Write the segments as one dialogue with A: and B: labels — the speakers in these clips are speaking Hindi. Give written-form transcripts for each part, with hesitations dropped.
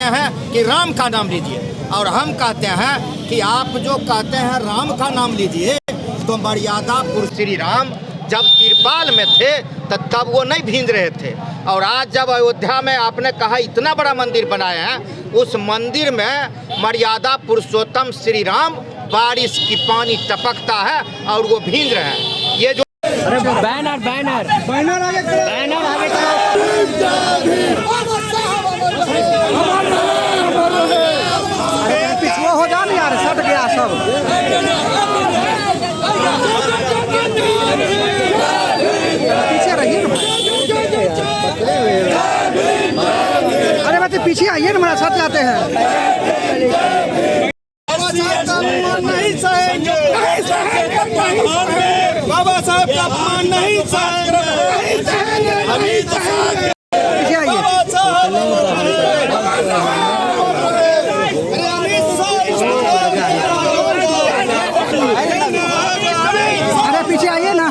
A: हैं कि राम का नाम लीजिए और हम कहते हैं कि आप जो कहते हैं राम का नाम लीजिए, तो मर्यादा पुरुष श्री राम जब तिरपाल में थे तब वो नहीं भींज रहे थे। और आज जब अयोध्या में आपने कहा इतना बड़ा मंदिर बनाए हैं, उस मंदिर में मर्यादा पुरुषोत्तम श्री राम बारिश की पानी टपकता है और वो भींज रहे हैं। ये जो
B: बैनर बैनर बैनर आगे बैनर आगे पिछुआ हो जा यार, सट गया सब। पीछे रहिए ना, अरे बात पीछे आइए ना, मेरा सट जाते हैं। नहीं सहेंगे, बाबा साहब का अपमान नहीं सहेंगे। पीछे आइए, अरे पीछे आइए ना।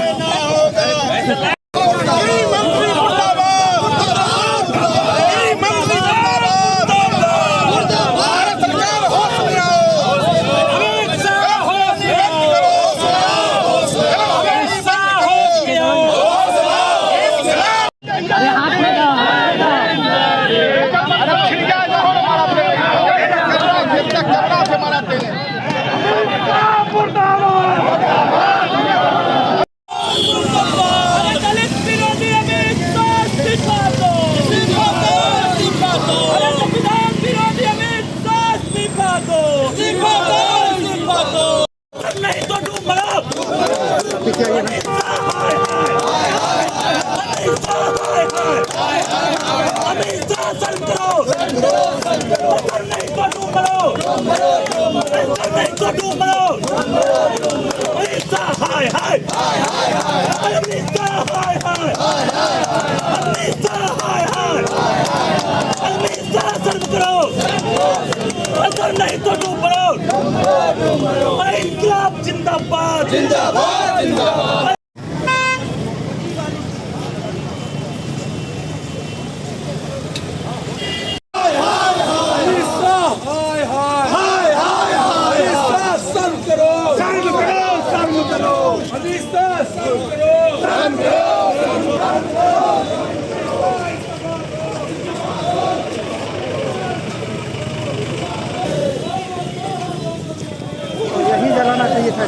C: जिंदाबाद जिंदाबाद जिंदाबाद।
B: यही जलाना चाहिए था।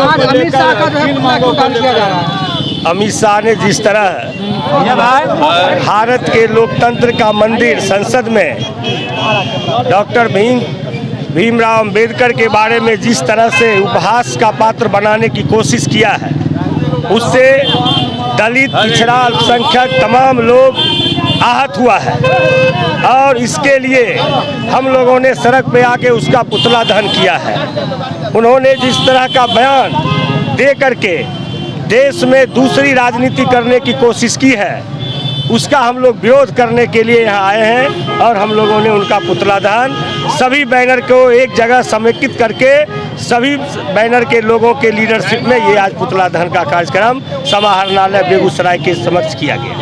B: आज अमित शाह का जो है पुतला किया जा रहा है।
D: अमित शाह ने जिस तरह भारत के लोकतंत्र का मंदिर संसद में डॉक्टर भीमराव अंबेडकर के बारे में जिस तरह से उपहास का पात्र बनाने की कोशिश किया है, उससे दलित, पिछड़ा, अल्पसंख्यक तमाम लोग आहत हुआ है। और इसके लिए हम लोगों ने सड़क पे आके उसका पुतला दहन किया है। उन्होंने जिस तरह का बयान दे करके देश में दूसरी राजनीति करने की कोशिश की है, उसका हम लोग विरोध करने के लिए यहाँ आए हैं। और हम लोगों ने उनका पुतला दहन, सभी बैनर को एक जगह समेकित करके सभी बैनर के लोगों के लीडरशिप में ये आज पुतला दहन का कार्यक्रम समाहरणालय बेगूसराय के समक्ष किया गया।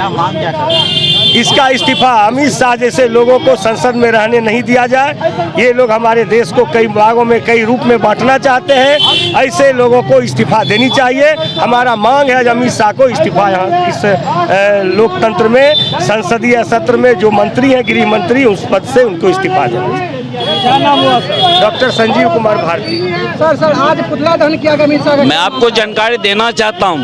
D: इसका इस्तीफा अमित शाह जैसे लोगों को संसद में रहने नहीं दिया जाए। ये लोग हमारे देश को कई भागों में, कई रूप में बांटना चाहते हैं। ऐसे लोगों को इस्तीफा देनी चाहिए। हमारा मांग है अमित शाह को इस्तीफा यहाँ इस लोकतंत्र में, संसदीय सत्र में जो मंत्री हैं, गृह मंत्री, उस पद से उनको इस्तीफा देना।
B: क्या नाम हुआ sir?
D: Doctor Sanjeev Kumar Bharti.
B: Sir आज पुतला दहन किया गया अमित शाह का।
E: मैं आपको जानकारी देना चाहता हूँ,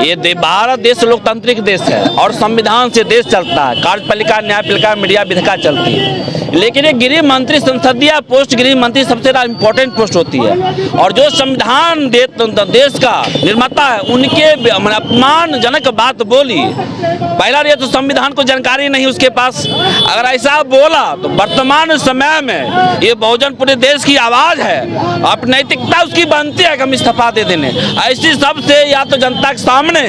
E: ये भारत देश लोकतांत्रिक देश है और संविधान से देश चलता है। कार्यपालिका, न्यायपालिका, मीडिया विधिका चलती है। लेकिन ये गृह मंत्री, संसदीय पोस्ट गृह मंत्री सबसे ज़्यादा इम्पोर्टेंट पोस्ट होती है। और जो संविधान देश का निर्माता है, उनके अपमानजनक बात बोली। पहला ये तो संविधान को जानकारी नहीं उसके पास। अगर ऐसा बोला तो वर्तमान समय में है, ये बहुजन पूरे देश की आवाज़ है। अब नैतिकता उसकी बनती है कि हम इस्तीफा दे देने। ऐसी सबसे या तो जनता के सामने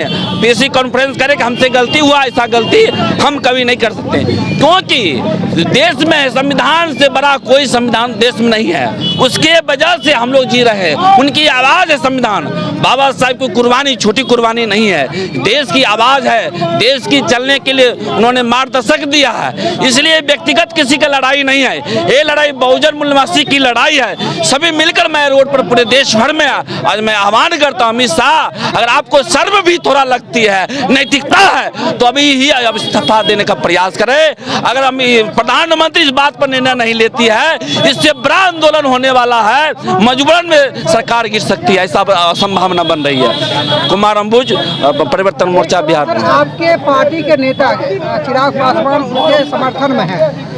E: पीसी कॉन्फ्रेंस करे कि हमसे गलती हुआ, ऐसा गलती हम कभी नहीं कर सकते, क्योंकि देश में संविधान से बड़ा कोई संविधान देश में नहीं है। उसके वजह से हम लोग जी रहे हैं, उनकी आवाज़ है संविधान। बाबा साहब की कुर्बानी छोटी कुर्बानी नहीं है, देश की आवाज़ है, देश की चलने के लिए उन्होंने मार्गदर्शक दिया है। इसलिए व्यक्तिगत किसी का लड़ाई नहीं है, ये लड़ाई बहुजन मूल्यवासी की लड़ाई है। सभी मिलकर मैं रोड पर पूरे देश भर में आज मैं आह्वान करता हूँ, अमित शाह अगर आपको शर्म भी थोड़ा लगती है, नैतिकता है, तो अभी ही अब इस्तीफा देने का प्रयास करें। अगर हम प्रधानमंत्री इस बात पर निर्णय नहीं लेती है, इससे बड़ा आंदोलन होने वाला है, मजबूरन में सरकार गिर सकती है, ऐसा संभावना बन रही है। कुमार अंबुज, परिवर्तन मोर्चा बिहार।
B: आपके पार्टी के नेता चिराग पासवान उनके समर्थन में है।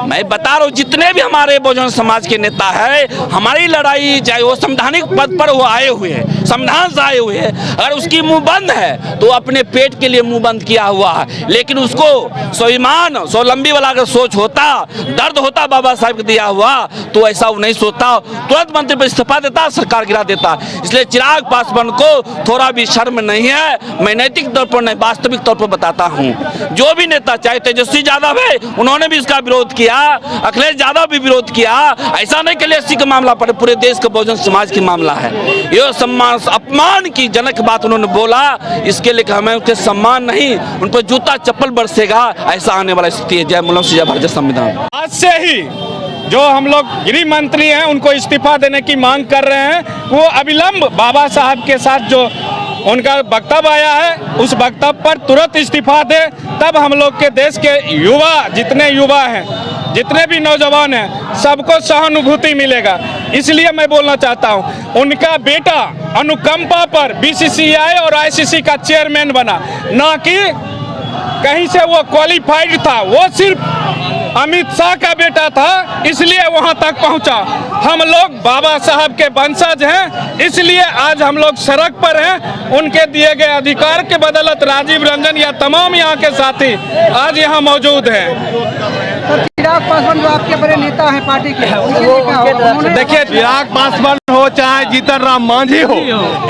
E: मैं बता रहा हूँ, जितने भी हमारे बहुजन समाज के नेता है, हमारी लड़ाई चाहे वो संवैधानिक पद पर वो आए हुए हैं, संविधान से आए हुए हैं, अगर उसकी मुंह बंद है तो अपने पेट के लिए मुंह बंद किया हुआ है। लेकिन उसको स्वाभिमान स्वावलंबी वाला अगर सोच होता, दर्द होता बाबा साहब को दिया हुआ, तो ऐसा वो नहीं सोचता, तुरंत मंत्री पर इस्तीफा देता, सरकार गिरा देता। इसलिए चिराग पासवान को थोड़ा भी शर्म नहीं है। मैं नैतिक तौर पर नहीं, वास्तविक तौर पर बताता हूँ, जो भी नेता चाहे तेजस्वी यादव है, उन्होंने भी इसका विरोध किया, अखिलेश यादव भी विरोध किया। ऐसा नहीं कि एससी का मामला पर पूरे देश का बहुजन समाज की मामला है। ये सम्मान अपमान की जनक बात उन्होंने बोला, इसके लिए हमें उनके सम्मान नहीं, उन पर जूता चप्पल बरसेगा, ऐसा आने वाला स्थिति है। जय मुलायम सिंह, जय भारतीय संविधान।
F: आज से ही जो हम लोग गृह मंत्री हैं उनको इस्तीफा देने की मांग कर रहे हैं, वो अविलंब बाबा साहब के साथ जो उनका वक्तव्य आया है, उस वक्तव्य पर तुरंत इस्तीफा दे, तब हम लोग के देश के युवा, जितने युवा हैं, जितने भी नौजवान हैं, सबको सहानुभूति मिलेगा। इसलिए मैं बोलना चाहता हूं, उनका बेटा अनुकंपा पर बीसीसीआई और आईसीसी का चेयरमैन बना, ना कि कहीं से वो क्वालिफाइड था, वो सिर्फ अमित शाह का बेटा था, इसलिए वहां तक पहुंचा। हम लोग बाबा साहब के वंशज हैं, इसलिए आज हम लोग सड़क पर हैं। उनके दिए गए अधिकार के बदौलत राजीव रंजन या तमाम यहाँ के साथी आज यहाँ मौजूद हैं।
B: चिराग पासवान जो आपके बड़े नेता हैं पार्टी के,
F: देखिए, चिराग पासवान हो चाहे जीतन राम मांझी हो,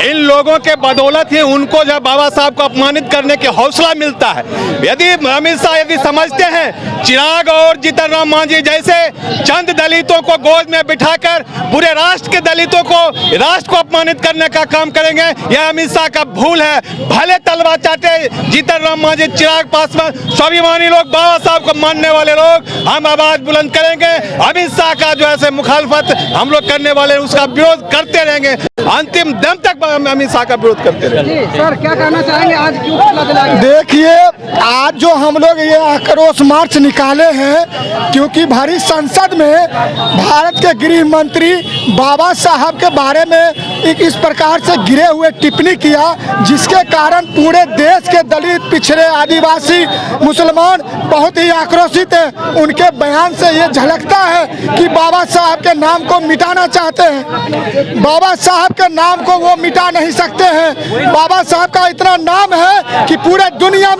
F: इन लोगों के बदौलत ही उनको जब बाबा साहब को अपमानित करने के हौसला मिलता है। यदि अमित शाह यदि समझते हैं चिराग और जीतन राम मांझी जैसे चंद दलितों को गोद में बिठाकर पूरे राष्ट्र के दलितों को, राष्ट्र को अपमानित करने का काम करेंगे, यह अमित शाह का भूल है। भले तलवार चाटे जीतन राम मांझी, चिराग पासवान, स्वाभिमानी लोग, बाबा साहब को मानने वाले लोग, हम आवाज बुलंद करेंगे। अमित शाह का जो है मुखालफत हम लोग करने वाले, उसका विरोध करते रहेंगे, अंतिम दम तक अमित शाह का विरोध करते रहेंगे।
B: सर क्या कहना चाहेंगे, आज क्यों पता चला?
G: देखिए, आज जो हम लोग ये आक्रोश मार्च निकाले हैं, क्योंकि भरी संसद में भारत के गृह मंत्री बाबा साहब के बारे में एक इस प्रकार से गिरे हुए टिप्पणी किया, जिसके कारण पूरे देश के दलित, पिछड़े, आदिवासी, मुसलमान बहुत ही आक्रोशित हैं। उनके बयान से ये झलकता है कि बाबा साहब के नाम को मिटाना चाहते हैं। बाबा साहब के नाम को वो मिटा नहीं सकते हैं। बाबा साहब का इतना नाम है कि पूरे दुनिया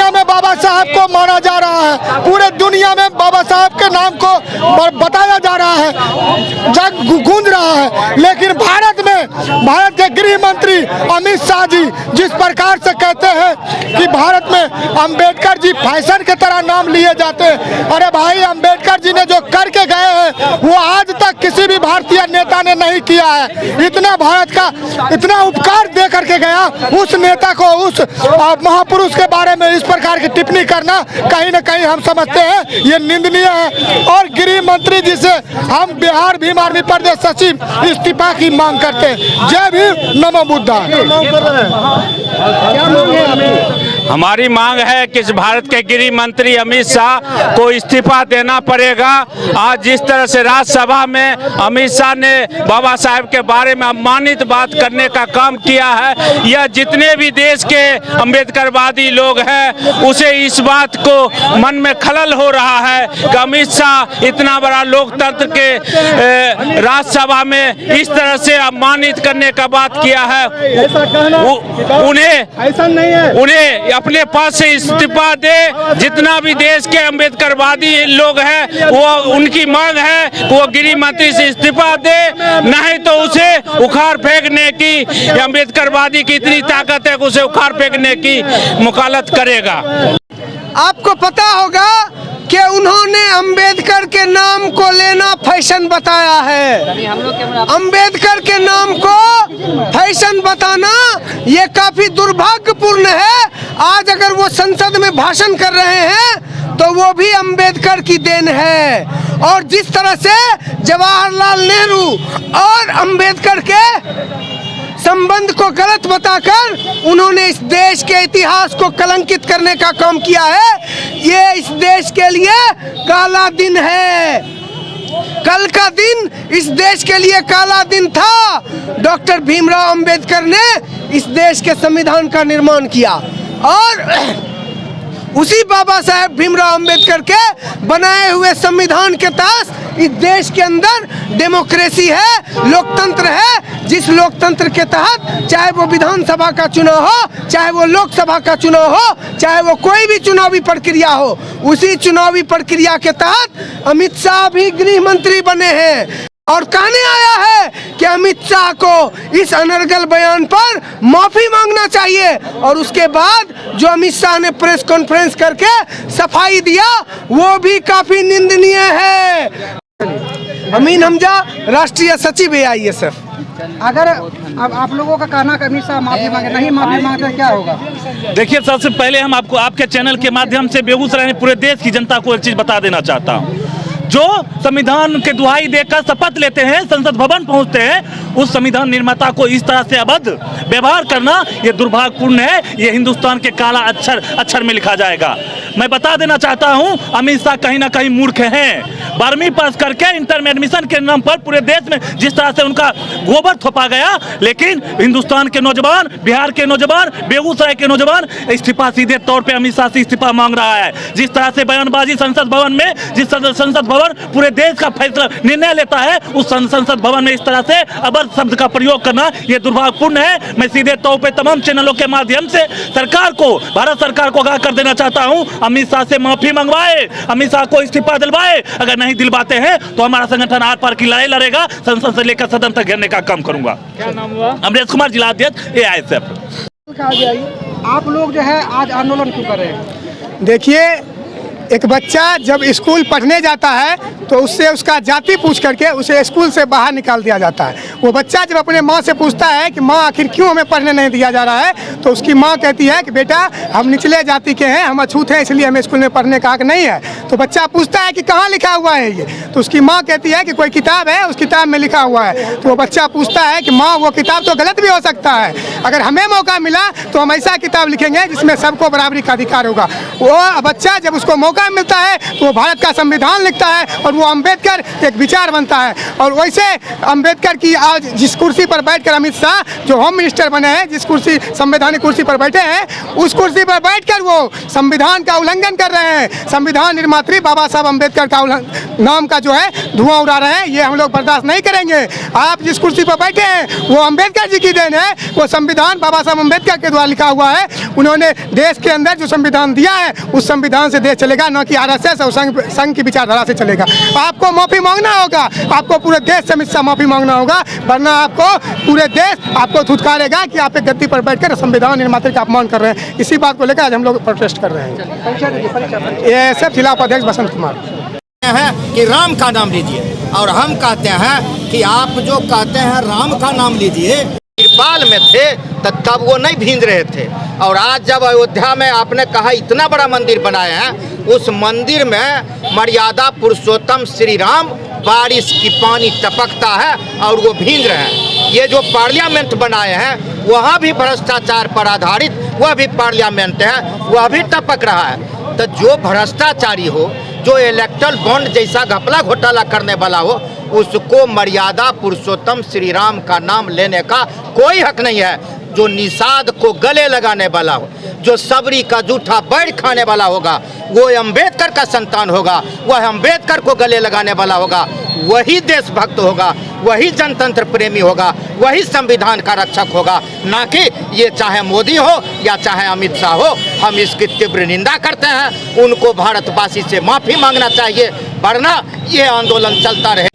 G: में बाबा साहब को माना जा रहा है, पूरे दुनिया में बाबा साहब के नाम को बताया जा रहा है, जग गूंज रहा है। लेकिन भारत के गृह मंत्री अमित शाह जी जिस प्रकार से कहते हैं कि भारत में अंबेडकर जी फैशन के तरह नाम लिए जाते हैं, अरे भाई, अंबेडकर जी ने जो करके गए हैं वो आज तक किसी भी भारतीय नेता ने नहीं किया है। इतना भारत का इतना उपकार दे करके गया, उस नेता को, उस महापुरुष के बारे में इस प्रकार की टिप्पणी करना कहीं न कहीं हम समझते हैं ये निंदनीय है। और गृह मंत्री जी से हम बिहार भीम आर्मी प्रदेश सचिव इस्तीफा की मांग करते हैं। जय भीम, नमो बुद्धा।
F: हमारी मांग है कि भारत के गृह मंत्री अमित शाह को इस्तीफा देना पड़ेगा। आज जिस तरह से राज्यसभा में अमित शाह ने बाबा साहब के बारे में अपमानित बात करने का काम किया है। यह जितने भी देश के अम्बेडकरवादी लोग हैं उसे इस बात को मन में खलल हो रहा है कि अमित शाह इतना बड़ा लोकतंत्र के राज्यसभा में इस तरह से अपमानित करने का बात किया है। उन्हें
G: ऐसा नहीं है,
F: उन्हें अपने पद से इस्तीफा दे। जितना भी देश के अम्बेडकरवादी लोग हैं वो उनकी मांग है वो गृह मंत्री से इस्तीफा दे, नहीं तो उसे उखाड़ फेंकने की, अम्बेडकरवादी की इतनी ताकत है कि उसे उखाड़ फेंकने की मुखालत करेगा।
B: आपको पता होगा कि उन्होंने अंबेडकर के नाम को लेना फैशन बताया है। अंबेडकर के नाम को फैशन बताना ये काफी दुर्भाग्यपूर्ण है। आज अगर वो संसद में भाषण कर रहे हैं तो वो भी अंबेडकर की देन है। और जिस तरह से जवाहरलाल नेहरू और अंबेडकर के संबंध को गलत बताकर उन्होंने इस देश के इतिहास को कलंकित करने का काम किया है, ये इस देश के लिए काला दिन है। कल का दिन इस देश के लिए काला दिन था। डॉक्टर भीमराव अंबेडकर ने इस देश के संविधान का निर्माण किया और उसी बाबा साहेब भीमराव अंबेडकर के बनाए हुए संविधान के तहत इस देश के अंदर डेमोक्रेसी है, लोकतंत्र है। जिस लोकतंत्र के तहत चाहे वो विधानसभा का चुनाव हो, चाहे वो लोकसभा का चुनाव हो, चाहे वो कोई भी चुनावी प्रक्रिया हो, उसी चुनावी प्रक्रिया के तहत अमित शाह भी गृह मंत्री बने हैं। और कहने आया है कि अमित शाह को इस अनर्गल बयान पर माफी मांगना चाहिए। और उसके बाद जो अमित शाह ने प्रेस कॉन्फ्रेंस करके सफाई दिया वो भी काफी निंदनीय है। अमीन हमजा, राष्ट्रीय सचिव AISF। अगर अब आप लोगों का कहना कि अमित शाह माफी मांगे, नहीं माफी मांगते क्या होगा?
H: देखिए, सबसे पहले हम आपको आपके चैनल के माध्यम से बेगूसराय में पूरे देश की जनता को एक चीज बता देना चाहता हूँ। जो संविधान के दुहाई देकर शपथ लेते हैं, संसद भवन पहुंचते हैं, उस संविधान निर्माता को इस तरह से अभद्र व्यवहार करना ये दुर्भाग्यपूर्ण है। ये हिंदुस्तान के काला अक्षर में लिखा जाएगा। मैं बता देना चाहता हूं, अमित शाह कहीं ना कहीं मूर्ख हैं। 12वीं पास करके इंटर में एडमिशन के नाम पर पूरे देश में जिस तरह से उनका गोबर थोपा गया, लेकिन हिंदुस्तान के नौजवान, बिहार के नौजवान, बेगूसराय के नौजवान इस्तीफा सीधे तौर पे अमित शाह से इस्तीफा मांग रहा है। जिस तरह से बयानबाजी संसद भवन में, जिस संसद भवन पूरे देश का फैसला निर्णय लेता है, उस संसद भवन में इस तरह से अभद्र शब्द का प्रयोग करना यह दुर्भाग्यपूर्ण है। मैं सीधे तौर पे तमाम चैनलों के माध्यम से सरकार को, भारत सरकार को आगाह कर देना चाहता हूं, अमित शाह से माफी मंगवाए, अमित शाह को इस्तीफा दिलवाए। अगर नहीं दिलवाते हैं तो हमारा संगठन आर पार की लड़ाई लड़ेगा, संसद से लेकर सदन तक घेरने का काम करूंगा।
F: क्या नाम हुआ?
H: अमरेश कुमार, जिला अध्यक्ष AISF।
B: आप लोग जो है आज आंदोलन क्यों कर रहे हैं?
G: देखिए, एक बच्चा जब स्कूल पढ़ने जाता है तो उससे उसका जाति पूछ करके उसे स्कूल से बाहर निकाल दिया जाता है। वो बच्चा जब अपने माँ से पूछता है कि माँ आखिर क्यों हमें पढ़ने नहीं दिया जा रहा है, तो उसकी माँ कहती है कि बेटा हम निचले जाति के हैं, हम अछूत हैं, इसलिए हमें स्कूल में पढ़ने का हक नहीं है। तो बच्चा पूछता है कि कहाँ लिखा हुआ है ये, तो उसकी माँ कहती है कि कोई किताब है, उस किताब में लिखा हुआ है। तो वो बच्चा पूछता है कि माँ वो किताब तो गलत भी हो सकता है, अगर हमें मौका मिला तो हम ऐसा किताब लिखेंगे जिसमें सबको बराबरी का अधिकार होगा। वो बच्चा जब उसको मौका मिलता है तो वो भारत का संविधान लिखता है और वो अम्बेडकर एक विचार बनता है। और वैसे अम्बेडकर की आज जिस कुर्सी पर बैठकर अमित शाह जो होम मिनिस्टर बने हैं, जिस कुर्सी संवैधानिक कुर्सी पर बैठे हैं, उस कुर्सी पर बैठकर वो संविधान का उल्लंघन कर रहे हैं। संविधान निर्मात्री बाबा साहब अम्बेडकर का नाम का जो है धुआं उड़ा रहे हैं, ये हम लोग बर्दाश्त नहीं करेंगे। आप जिस कुर्सी पर बैठे हैं वो अम्बेडकर जी की देन है, वो संविधान बाबा साहब अम्बेडकर के द्वारा लिखा हुआ है। उन्होंने देश के अंदर जो संविधान दिया है उस संविधान से देश चलेगा, न कि RSS और संघ की विचारधारा से चलेगा। आपको माफी मांगना होगा, आपको पूरे देश से अमित शाह माफी मांगना होगा, वरना आपको पूरे देश आपको धुतकारेगा कि आप एक गद्दी पर बैठकर संविधान निर्माता का अपमान कर रहे हैं। इसी बात को लेकर आज हम लोग प्रोटेस्ट कर रहे हैं। ये सब जिला उपाध्यक्ष बसंत कुमार
A: हैं कि राम का नाम लीजिए, और हम कहते हैं कि आप जो कहते हैं राम का नाम लीजिए। तिरपाल में थे तब वो नहीं भींज रहे थे, और आज जब अयोध्या में आपने कहा इतना बड़ा मंदिर बनाए हैं, उस मंदिर में मर्यादा पुरुषोत्तम श्री राम बारिश की पानी टपकता है और वो भींज रहे हैं। ये जो पार्लियामेंट बनाए हैं वहाँ भी भ्रष्टाचार पर आधारित वह भी पार्लियामेंट है, वह भी टपक रहा है। तो जो भ्रष्टाचारी हो, जो इलेक्ट्रल बॉन्ड जैसा घपला घोटाला करने वाला हो, उसको मर्यादा पुरुषोत्तम श्री राम का नाम लेने का कोई हक नहीं है। जो निषाद को गले लगाने वाला हो, जो सबरी का जूठा बैठ खाने वाला होगा, वो अंबेडकर का संतान होगा, वह अंबेडकर को गले लगाने वाला होगा, वही देशभक्त होगा, वही जनतंत्र प्रेमी होगा, वही संविधान का रक्षक होगा, ना कि ये चाहे मोदी हो या चाहे अमित शाह हो। हम इसकी तीव्र निंदा करते हैं। उनको भारतवासी से माफ़ी मांगना चाहिए, वरना ये आंदोलन चलता रहे।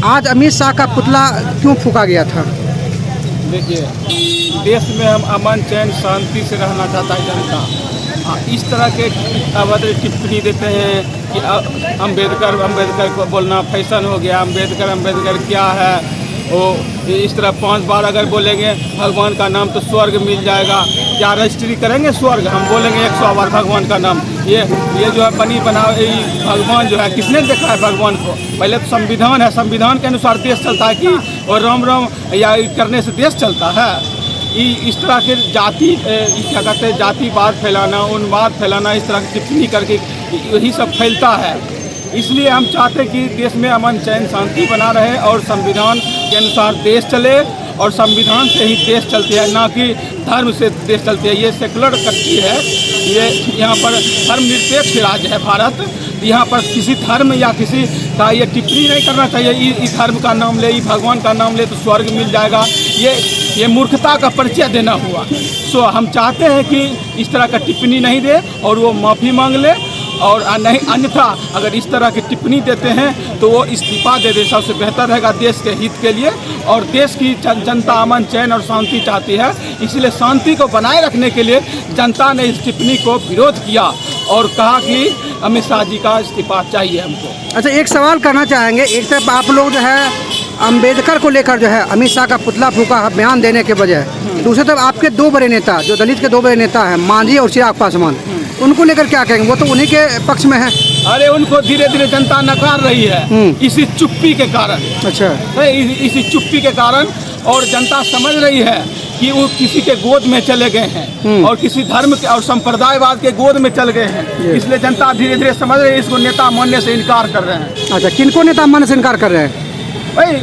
B: आज अमित शाह का पुतला क्यों फूका गया था?
F: देखिए, देश में हम अमन चैन शांति से रहना चाहता है जनता। इस तरह के अभद्र टिप्पणी देते हैं कि अम्बेडकर को बोलना फैशन हो गया, अम्बेडकर क्या है, वो इस तरह 5 बार अगर बोलेंगे भगवान का नाम तो स्वर्ग मिल जाएगा। क्या रजिस्ट्री करेंगे स्वर्ग? हम बोलेंगे 100 बार भगवान का नाम। ये जो है बनी बना भगवान जो है, किसने देखा है भगवान को? पहले तो संविधान है, संविधान के अनुसार देश चलता है कि और राम राम या करने से देश चलता है? इस तरह के जाति क्या कहते हैं, जातिवाद फैलाना, उन्माद फैलाना, इस तरह की टिप्पणी करके यही सब फैलता है। इसलिए हम चाहते हैं कि देश में अमन चैन शांति बना रहे और संविधान के अनुसार देश चले, और संविधान से ही देश चलती है, ना कि धर्म से देश चलती है। ये सेकुलर कंट्री है, ये यहाँ पर धर्मनिरपेक्ष राज्य है भारत। यहाँ पर किसी धर्म या किसी का ये टिप्पणी नहीं करना चाहिए। इस धर्म का नाम ले, भगवान का नाम ले तो स्वर्ग मिल जाएगा। ये मूर्खता का परिचय देना हुआ। सो हम चाहते हैं कि इस तरह का टिप्पणी नहीं दे और वो माफ़ी मांग ले, और नहीं अन्यथा अगर इस तरह की टिप्पणी देते हैं तो वो इस्तीफा दे दे, सबसे बेहतर रहेगा देश के हित के लिए। और देश की जनता अमन चैन और शांति चाहती है, इसलिए शांति को बनाए रखने के लिए जनता ने इस टिप्पणी को विरोध किया और कहा कि अमित शाह जी का इस्तीफा चाहिए हमको।
B: अच्छा, एक सवाल करना चाहेंगे। एक तरफ आप लोग जो है अंबेडकर को लेकर जो है अमित शाह का पुतला फूका बयान देने के बजाय, दूसरी तरफ आपके 2 बड़े नेता, जो दलित के 2 बड़े नेता हैं, मांझी और चिराग पासवान, उनको लेकर क्या कहेंगे? वो तो उन्हीं के पक्ष में है।
F: अरे उनको धीरे धीरे जनता नकार रही है, इसी चुप्पी के कारण।
B: अच्छा,
F: इसी चुप्पी के कारण, और जनता समझ रही है कि वो किसी के गोद में चले गए हैं और किसी धर्म के और संप्रदायवाद के गोद में चल गए हैं। इसलिए जनता धीरे धीरे समझ रही है, इसको नेता मानने से इनकार कर रहे हैं।
B: अच्छा, किनको नेता मानने से इनकार कर रहे हैं?
F: भाई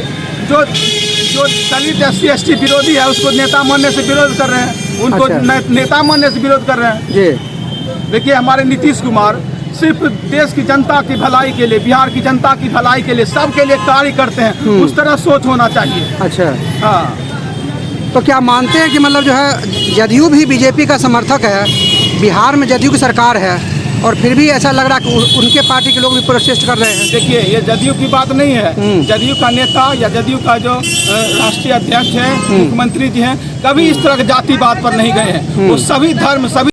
F: जो दलित SC ST विरोधी है उसको नेता मानने से विरोध कर रहे हैं, उनको
B: अच्छा।
F: नेता मानने से विरोध कर रहे हैं
B: जी।
F: देखिए, हमारे नीतीश कुमार सिर्फ देश की जनता की भलाई के लिए, बिहार की जनता की भलाई के लिए, सबके लिए कार्य करते हैं। उस तरह सोच होना चाहिए।
B: अच्छा,
F: हाँ।
B: तो क्या मानते हैं कि मतलब जो है जदयू भी बीजेपी का समर्थक है, बिहार में जदयू की सरकार है, और फिर भी ऐसा लग रहा है कि उनके पार्टी के लोग भी प्रोटेस्ट कर रहे हैं?
F: देखिए, ये जदयू की बात नहीं है। जदयू का नेता या जदयू का जो राष्ट्रीय अध्यक्ष है, मुख्यमंत्री जी हैं, कभी इस तरह के जातिवाद पर नहीं गए हैं। वो सभी धर्म, सभी